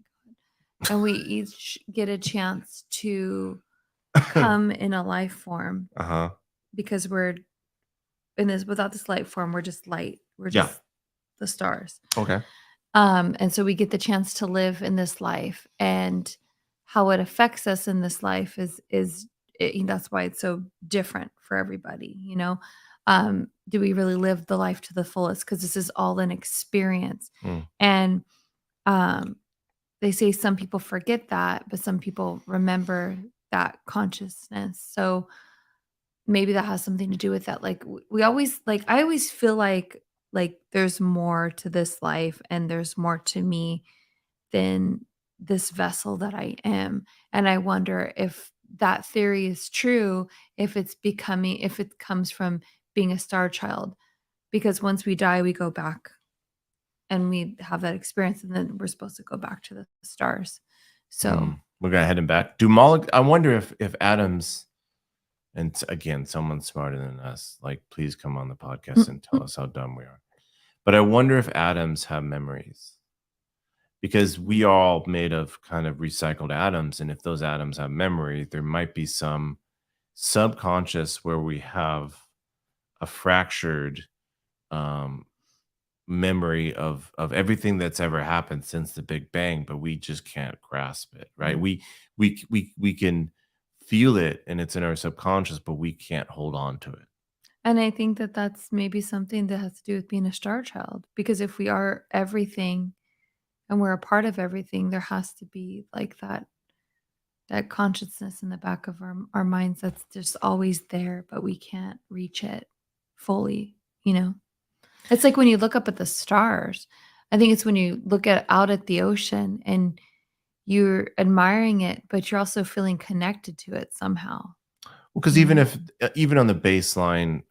God. And we each get a chance to come in a life form, Uh-huh. because we're in this without this light form, we're just light. We're Yeah. just the stars. Okay. And so we get the chance to live in this life, and how it affects us in this life that's why it's so different for everybody. Do we really live the life to the fullest? Because this is all an experience. Mm. And um, they say some people forget that, but some people remember that consciousness. So maybe that has something to do with that. Like we always like I always feel like there's more to this life, and there's more to me than this vessel that I am. And I wonder if that theory is true, if it comes from being a star child, because once we die, we go back and we have that experience, and then we're supposed to go back to the stars. So, We're gonna head him back. I wonder if atoms, and again, someone smarter than us, like please come on the podcast and tell us how dumb we are. But I wonder if atoms have memories, because we are all made of kind of recycled atoms, and if those atoms have memory, there might be some subconscious where we have a fractured um memory of everything that's ever happened since the big bang, but we just can't grasp it, right? Mhm. We can feel it and it's in our subconscious, but we can't hold on to it. And I think that that's maybe something that has to do with being a star child, because if we are everything and we're a part of everything, there has to be like that consciousness in the back of our minds that's just always there, but we can't reach it fully. It's like when you look up at the stars. I think it's when you look out at the ocean, and you're admiring it, but you're also feeling connected to it somehow, Well, because you even know? if even on the baseline,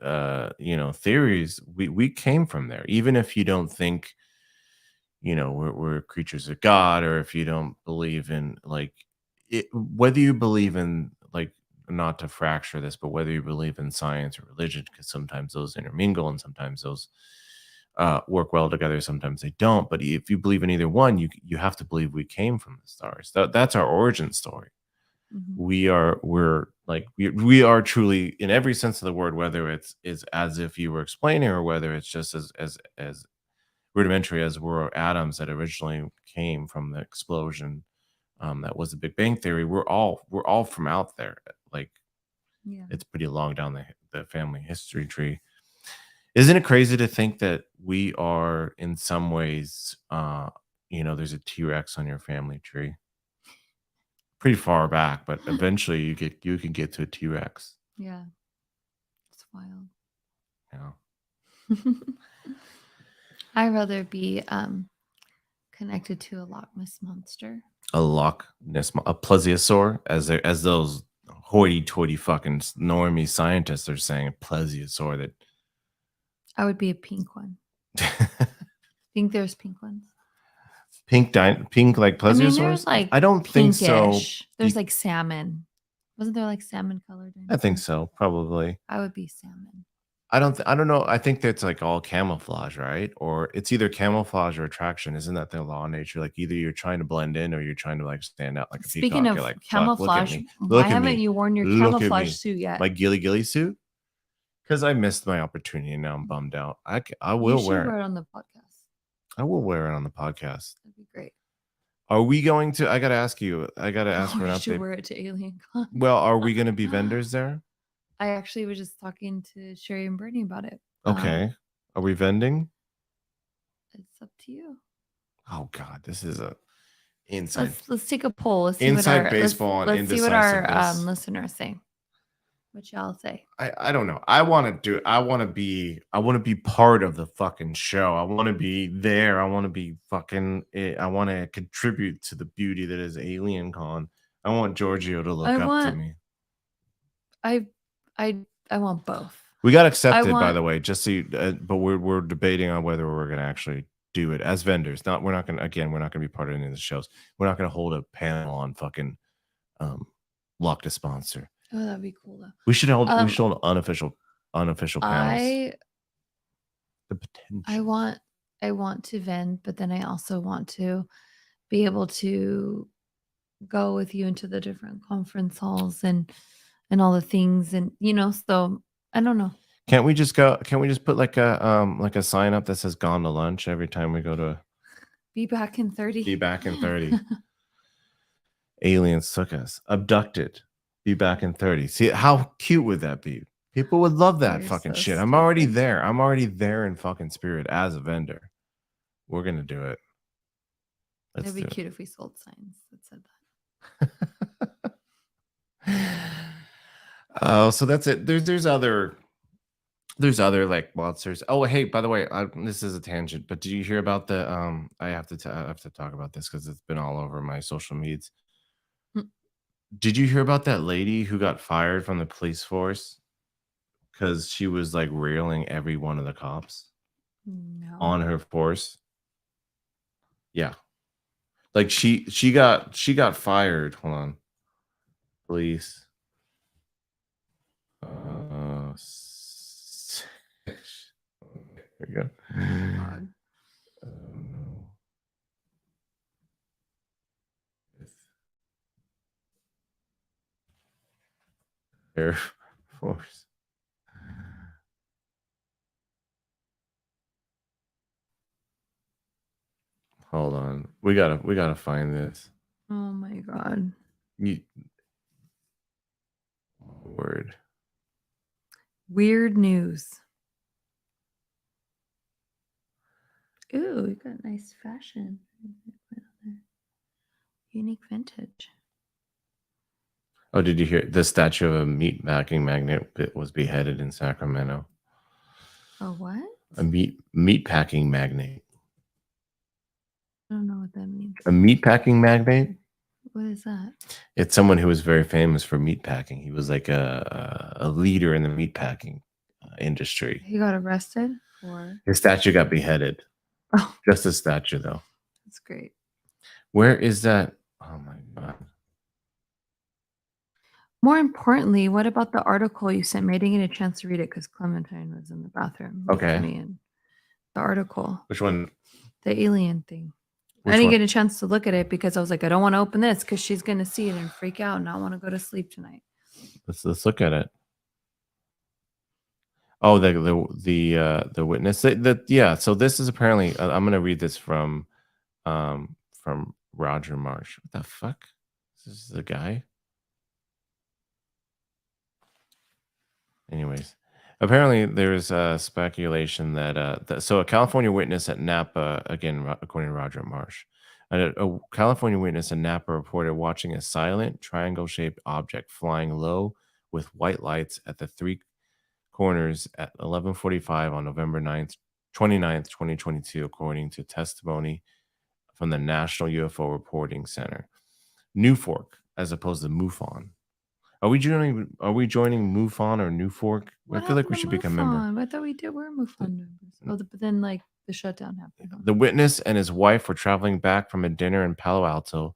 theories, we came from there. Even if you don't think, we're creatures of God, or if you don't believe in like whether you believe in like not to fracture this, but whether you believe in science or religion, because sometimes those intermingle and sometimes those work well together, sometimes they don't. But if you believe in either one, you have to believe we came from the stars. That's our origin story. Mhm. We are truly, in every sense of the word, whether it's is as if you were explaining, or whether it's just as rudimentary as were atoms that originally came from the explosion, that was the Big Bang Theory. We're all from out there. Like, Yeah. it's pretty long down the family history tree. Isn't it crazy to think that we are in some ways, there's a T-Rex on your family tree? Pretty far back, but eventually you can get to a T-Rex. Yeah. It's wild. Yeah. I'd rather be, connected to a Loch Ness Monster. A Loch Ness a plesiosaur, as those hoity-toity fucking normie scientists are saying, a plesiosaur that I would be a pink one. Think there's pink ones? pink like I mean, there's, plesiosaurs? like, I don't think so. pinkish. There's, like, salmon. Wasn't there, like, salmon-colored I think dinosaurs? so, probably. I would be salmon. I don't know. I think that's like all camouflage, right? Or it's either camouflage or attraction. Isn't that the law of nature? Like, either you're trying to blend in or you're trying to like stand out like a Speaking peacock. You're of like, fuck, look at camouflage, me. why Look at haven't me. you worn your Look at camouflage me. suit yet? My ghillie suit? Because I missed my opportunity and now I'm bummed out. I You will should wear it. wear it on the podcast. I will wear it on the podcast. That'd be great. Are we going to? I gotta ask you. I gotta ask for Oh, an you should update. wear it to Alien Con. Well, are we gonna be vendors there? I actually was just talking to Sherry and Brittany about it. Okay. Are we vending? It's up to you. Oh God, this is a inside Let's take a poll. Let's see inside what our baseball and let's see what our indecisiveness. listeners say. What y'all say? I don't know. I want to be part of the fucking show. I want to be there. I want to be fucking I want to contribute to the beauty that is Alien Con. I want Giorgio to look up to me. I want both. We got accepted, by the way, just so you, but we're debating on whether we're going to actually do it as vendors. We're not going to be part of any of the shows. We're not going to hold a panel on fucking Loch Ness Monster. Oh, that'd be cool though. We should hold unofficial panels. The potential. I want to vend, but then I also want to be able to go with you into the different conference halls and all the things, and so I don't know. Can't we just put like a sign up that says "Gone to lunch" every time we go to Be back in 30. Be back in 30. Aliens took us. Abducted. Be back in 30. See, how cute would that be? People would love that fucking shit. I'm already there. I'm already there in fucking spirit as a vendor. We're gonna do it. It'd be cute if we sold signs that said that. Oh, so that's it. There's other like monsters. Oh, hey, by the way, this is a tangent, but did you hear about the I have to talk about this because it's been all over my social medias. Did you hear about that lady who got fired from the police force because she was like railing every one of the cops on her force? Yeah, like she got fired. Hold on, police. There we go. Air Force. Hold on. We gotta find this. Oh my god. Word. Weird news. Ooh, we got nice fashion. Unique vintage. Oh, did you hear the statue of a meatpacking magnate was beheaded in Sacramento? A what? A meatpacking magnate. I don't know what that means. A meatpacking magnate? What is that? It's someone who was very famous for meat packing. He was like a leader in the meat packing industry. He got arrested for His statue got beheaded. Oh, Just a statue, though. that's great. Where is that? Oh my god. More importantly, what about the article you sent me? I didn't get a chance to read it because Clementine was in the bathroom with Okay. me and the article, Which one? the alien thing. I Which didn't one? get a chance to look at it because I was like, I don't want to open this because she's gonna see it and freak out and not want to go to sleep tonight. Let's look at it. Oh, the witness. Yeah. So this is apparently. I'm gonna read this from Roger Marsh. What the fuck? This is the guy. Anyways, apparently there's speculation that so a California witness at Napa, again according to Roger Marsh, a California witness in Napa reported watching a silent triangle-shaped object flying low with white lights at the three corners at 11:45 on November 29th, 2022, according to testimony from the National UFO Reporting Center. New Fork, as opposed to MUFON. Are we joining MUFON or New Fork? I What feel like happened we to should become a member. MUFON? I thought we did. We're MUFON members. Oh, but then like the shutdown happened. Huh? The witness and his wife were traveling back from a dinner in Palo Alto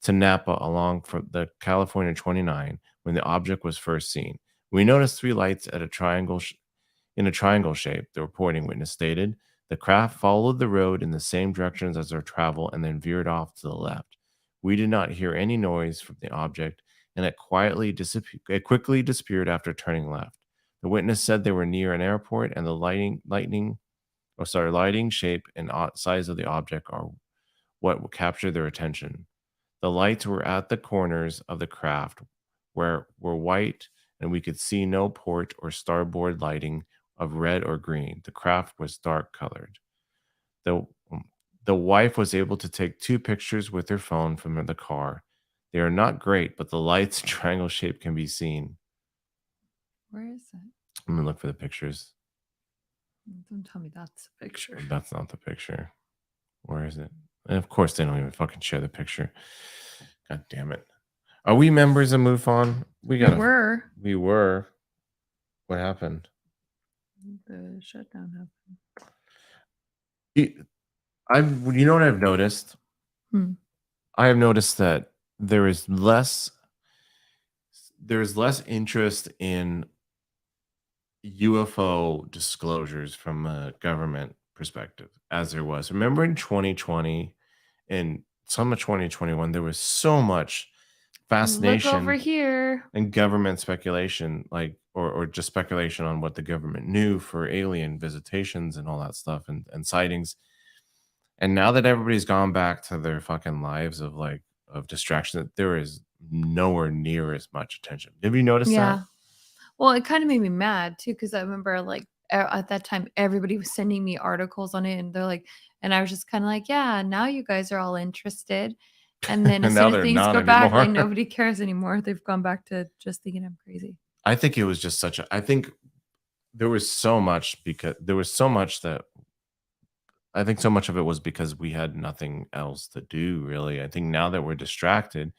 to Napa along from the California 29 when the object was first seen. We noticed three lights at a triangle in a triangle shape, the reporting witness stated. The craft followed the road in the same directions as their travel and then veered off to the left. We did not hear any noise from the object, and it quickly disappeared after turning left. The witness said they were near an airport, and the lighting shape and size of the object are what captured their attention. The lights were at the corners of the craft where were white, and we could see no port or starboard lighting of red or green. The craft was dark colored. The the wife was able to take two pictures with her phone from the car. They are not great, but the lights triangle shape can be seen. Where is it? I'm gonna look for the pictures. Don't tell me that's a picture. That's not the picture. Where is it? And of course, they don't even fucking share the picture. God damn it. Are we members of MUFON? We were. We were. What happened? The shutdown happened. You know what I've noticed? Hmm. I have noticed that there is less interest in UFO disclosures from a government perspective as there was. Remember in 2020 and some of 2021, there was so much Look over fascination here. and government speculation, like or just speculation on what the government knew for alien visitations and all that stuff and sightings. And now that everybody's gone back to their fucking lives of distraction, there is nowhere near as much attention. Have you noticed Yeah. that? Well, it kind of made me mad too because I remember like at that time everybody was sending me articles on it, and they're like, and I was just kind of like, yeah, now you guys are all interested. And then And as now soon as they're things not go back, like anymore. nobody cares anymore. They've gone back to just thinking I'm crazy. I think it was just I think there was so much that I think so much of it was because we had nothing else to do, really. I think now that we're distracted,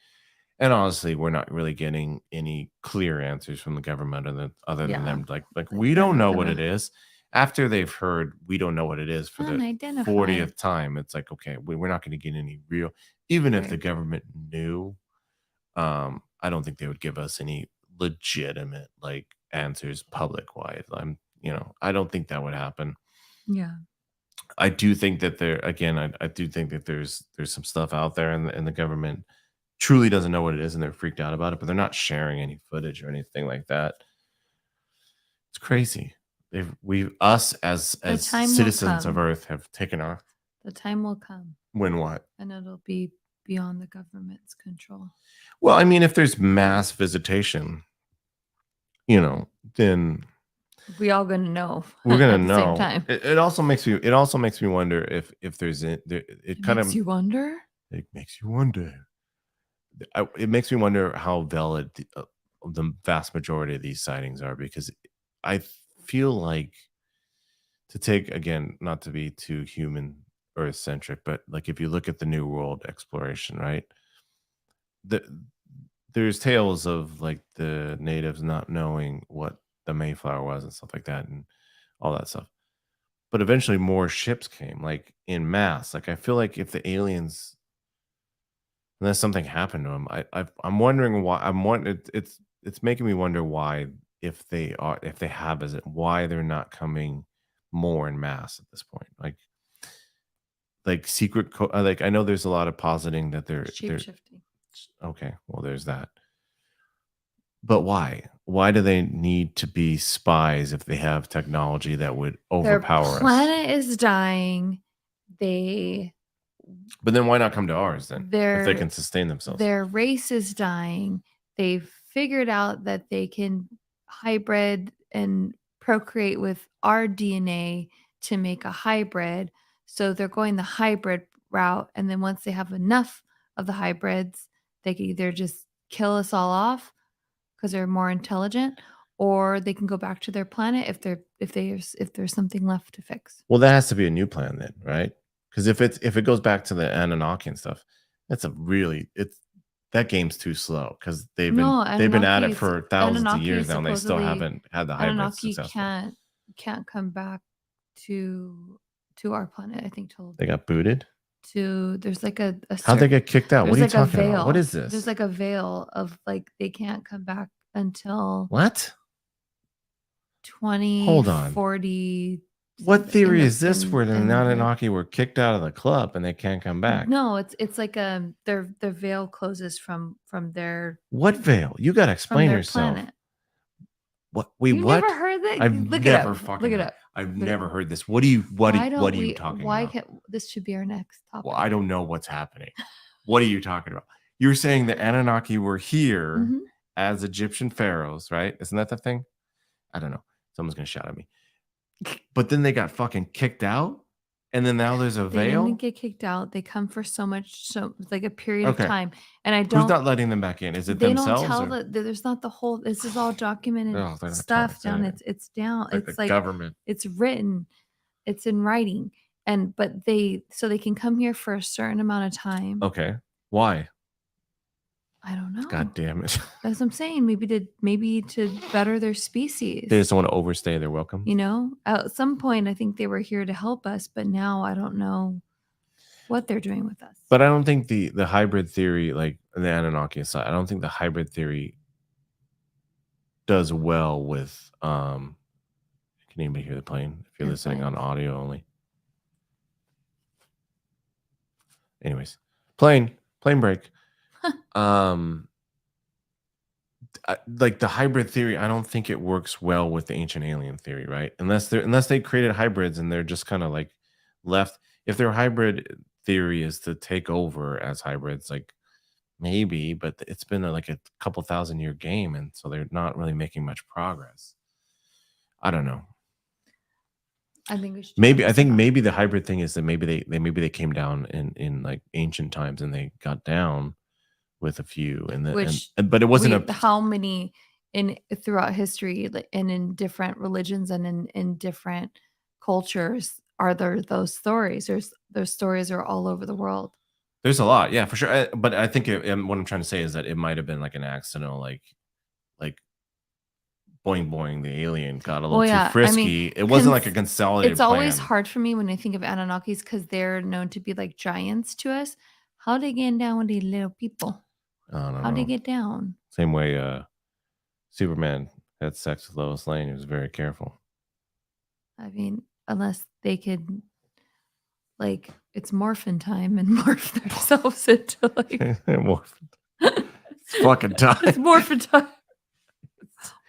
and honestly, we're not really getting any clear answers from the government other than Yeah. them like Like we they're don't not know what it gonna is. After they've heard we don't know what it is for the unidentified. 40th time, it's like, okay, we're not going to get any real, even if the Right. government knew, I don't think they would give us any legitimate like answers public wise. I don't think that would happen. Yeah. I do think that I do think that there's some stuff out there and the government truly doesn't know what it is and they're freaked out about it, but they're not sharing any footage or anything like that. It's crazy. Us as The time will citizens of come. Earth have taken our The time will come, when what? and it'll be beyond the government's control. Well, I mean, if there's mass visitation, then We all gonna know we're gonna at the same know. time. It also makes me wonder if there's It makes you wonder. it makes you wonder. It makes me wonder how valid the vast majority of these sightings are because I feel like to take again, not to be too human or eccentric, but like if you look at the New World exploration, right? there's tales of like the natives not knowing what the Mayflower was and stuff like that and all that stuff. But eventually more ships came like in mass. Like I feel like if the aliens unless something happened to them, I'm wondering why it's making me wonder why if they have is it why they're not coming more in mass at this point. Like like I know there's a lot of positing that they're Shape-shifting. okay, well there's that. But why? Why do they need to be spies if they have technology that would Their overpower us? planet is dying. They But then why not come to ours then if they their can sustain themselves? their race is dying. They've figured out that they can hybrid and procreate with our DNA to make a hybrid. So they're going the hybrid route. And then once they have enough of the hybrids, they can either just kill us all off because they're more intelligent, or they can go back to their planet if there's something left to fix. Well, that has to be a new plan then, right? Because if it goes back to the Anunnaki and stuff, that's a really it's that game's too slow because No, they've been at it for thousands of Anunnaki years now and they still supposedly haven't had the hybrids Anunnaki successful. can't come back to our planet, I think told They got booted. to there's like a How'd they certain get kicked out? What there's are you like a talking about? What veil. is There's this? like a veil of like they can't come back until What? Hold on. 2040 What something in theory the is this where the in the Anunnaki were kicked out of the club and they can't come back? no, it's like their veil closes What veil? You gotta from explain their yourself. planet. What? Wait, You never what? heard that? I've Look it up. never Look fucking it heard. up. I've Look never heard this. What Why don't are you we talking why about? can't this should be our next Well, topic. I don't know what's happening. What are you talking about? You're saying the Anunnaki were here Mhm. as Egyptian pharaohs, right? Isn't that the thing? I don't know. Someone's gonna shout at me. But then they got fucking kicked out, and then now there's a They didn't veil. get kicked out. They come for so like a period of Okay, time, and I who's don't not letting them back in? Is it they don't themselves tell or? there's not the whole this is all documented Oh, they're not telling stuff us down. anything. It's down. Like the It's like government. it's written. It's in writing. And but they so they can come here for a certain amount of time. Okay, why? I don't God know. damn it! That's what I'm saying. Maybe to better their They species. just don't want to overstay their welcome. You know, at some point, I think they were here to help us, but now I don't know what they're doing with us. But I don't think the hybrid theory, like the Anunnaki aside, I don't think the hybrid theory does well with. Can anybody hear the plane? If you're listening on Airplanes. audio only. Anyways, plane break. um, like the hybrid theory, I don't think it works well with the ancient alien theory, right? Unless they created hybrids and they're just kind of like left. If their hybrid theory is to take over as hybrids, like maybe, but it's been like a couple thousand-year game, and so they're not really making much progress. I don't know. I think we should Maybe I think maybe the hybrid thing is that maybe they came down in like ancient times and they got down with a few and but it wasn't a how many in throughout history and in different religions and in different cultures are there those stories? Those stories are all over the world. there's a lot, yeah, for sure. But I think what I'm trying to say is that it might have been like an accidental, like boing boing, the alien got a little Well, too yeah. I mean, frisky. It wasn't like a consolidated it's always plan. hard for me when I think of Anunnakis because they're known to be like giants to us. How they getting down with these little people? I don't How they know. get down? Same way Superman had sex with Lois Lane. He was very careful. I mean, unless they could, like, it's morphin time and morph themselves into like It's fucking time. it's morphin time.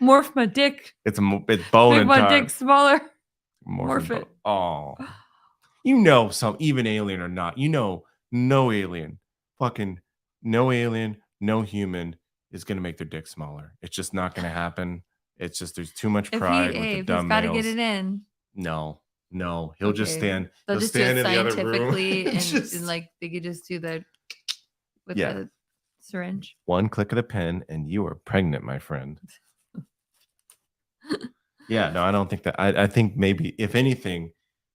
Morph my dick. It's bone Make and my time. dick smaller. Morph Morph it. Oh, you know, some even alien or not, you know, no alien, fucking no alien, no human is gonna make their dick smaller. It's just not gonna happen. It's just there's too much pride with the If he's dumb got to get males. it in, No, he'll just stand. they'll He'll just do stand it in the other room. scientifically Just, and like they could just do the with yeah, the syringe. one click of the pen and you are pregnant, my friend. Yeah, no, I don't think that. I think maybe if anything,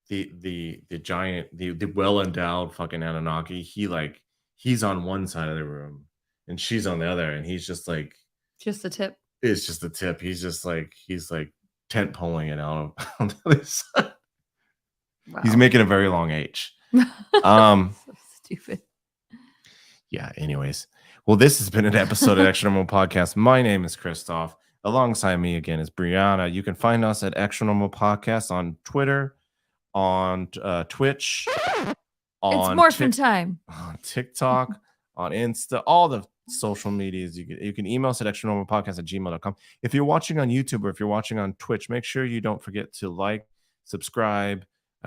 the giant, the well endowed fucking Anunnaki, he's on one side of the room, and she's on the other, and he's just like just the tip. It's just the tip. He's like tent poling it out on the other side. Wow. He's making a very long H. So stupid. Yeah, anyways. Well, this has been an episode of Extra Normal Podcast. My name is Christoph. Alongside me again is Brianna. You can find us at Extra Normal Podcast on Twitter, on Twitch, It's morphin' time. on TikTok, on Insta, all the social medias. You can email us at extranormalpodcast@gmail.com. If you're watching on YouTube or if you're watching on Twitch, make sure you don't forget to like, subscribe,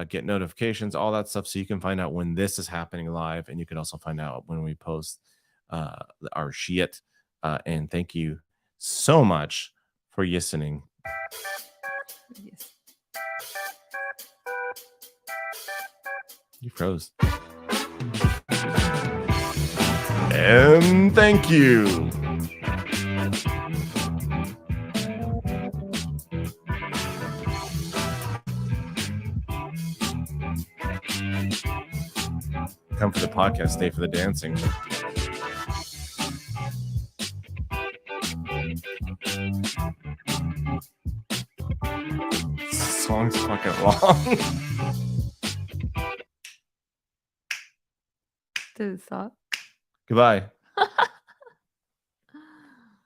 get notifications, all that stuff, so you can find out when this is happening live, and you can also find out when we post our shit. And thank you so much for listening. Yes. You froze. And thank you. Come for the podcast, stay for the dancing. This song's fucking long. Did it stop? Goodbye.